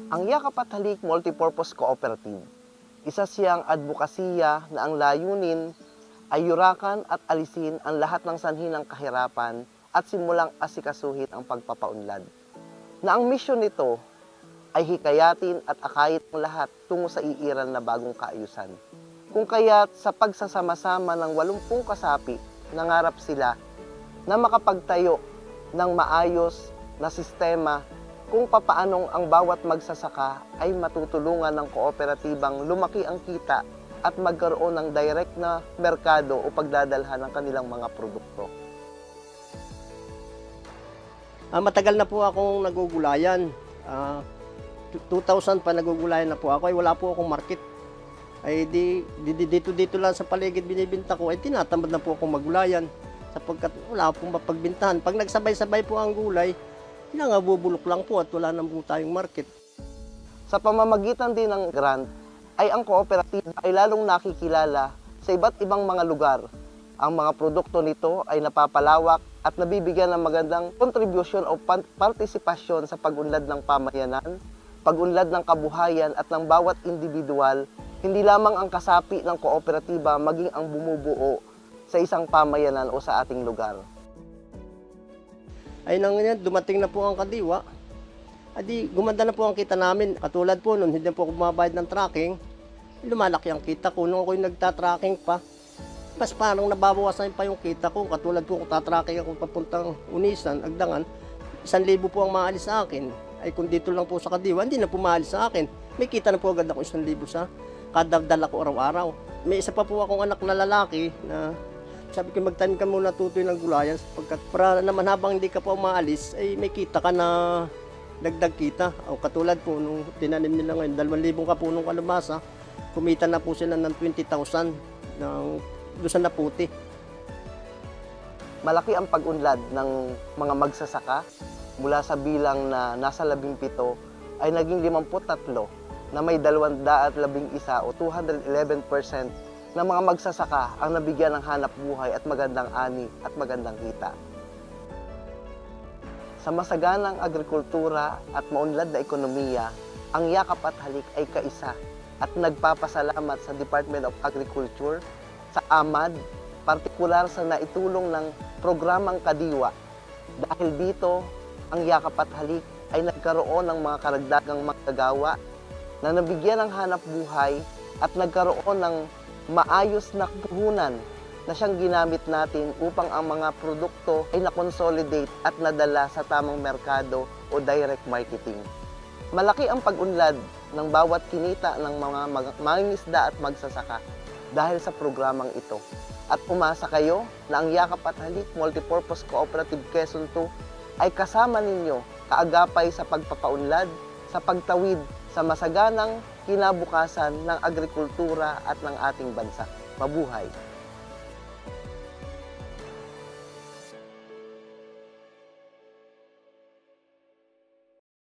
Ang Yakap at Halik Multipurpose Cooperative, isa siyang advokasya na ang layunin ay yurakan at alisin ang lahat ng sanhi ng kahirapan at simulang asikasuhin ang pagpapaunlad. Na ang misyon nito ay hikayatin at akayin ng lahat tungo sa iiral na bagong kaayusan. Kung kaya't sa pagsasama-sama ng 80 kasapi, nangarap sila na makapagtayo ng maayos na sistema kung papaanong ang bawat magsasaka ay matutulungan ng kooperatibang lumaki ang kita at magkaroon ng direct na merkado o pagdadalhan ng kanilang mga produkto. Matagal na po akong nagugulayan. 2000 pa nagugulayan na po ako, ay wala po akong market. Ay dito lang sa paligid binibinta ko, ay tinatamad na po akong magulayan sapagkat wala pong mapagbintahan. Pag nagsabay-sabay po ang gulay, nangabubulok lang po at wala na po tayong market. Sa pamamagitan din ng grant, ay ang kooperatiba ay lalong nakikilala sa iba't ibang mga lugar. Ang mga produkto nito ay napapalawak at nabibigyan ng magandang kontribusyon o partisipasyon sa pag-unlad ng pamayanan, pag-unlad ng kabuhayan at ng bawat individual, hindi lamang ang kasapi ng kooperatiba maging ang bumubuo sa isang pamayanan o sa ating lugar. Ay nang yan, dumating na po ang kadiwa. Adi, gumanda na po ang kita namin. Katulad po noon, hindi na po ako bumabayad ng tracking. Lumalaki ang kita ko. Nung ako'y nagtatracking pa, mas parang nababawasan pa yung kita ko. Katulad po kung tatracking ako papuntang Unisan, Agdangan, 1,000 po ang maalis sa akin. Ay kung dito lang po sa kadiwa, hindi na po maalis sa akin. May kita na po agad ako 1,000 sa kada dala ko araw-araw. May isa pa po akong anak na lalaki na sabi ko magtanim ka muna tutoy ng gulayan sapagkat para naman habang hindi ka pa umaalis ay may kita ka na dagdag kita. O katulad po nung tinanim nila ngayon 2,000 kapunong kalabasa, kumita na po sila ng 20,000 ng doon sa naputi. Malaki ang pag-unlad ng mga magsasaka mula sa bilang na nasa 17 ay naging 53 na may 211 o 211% ng mga magsasaka ang nabigyan ng hanap buhay at magandang ani at magandang kita. Sa masaganang agrikultura at maunlad na ekonomiya, ang Yakap at Halik ay kaisa at nagpapasalamat sa Department of Agriculture, sa AMAD, partikular sa naitulong ng programang Kadiwa. Dahil dito, ang Yakap at Halik ay nagkaroon ng mga karagdagang manggagawa na nabigyan ng hanap buhay at nagkaroon ng maayos na puhunan na siyang ginamit natin upang ang mga produkto ay na-consolidate at nadala sa tamang merkado o direct marketing. Malaki ang pag-unlad ng bawat kinita ng mga mangingisda at magsasaka dahil sa programang ito. At umasa kayo na ang Yakap at Halik Multipurpose Cooperative Quezon II ay kasama ninyo kaagapay sa pagpapaunlad, sa pagtawid sa masaganang kinabukasan ng agrikultura at ng ating bansa. Mabuhay!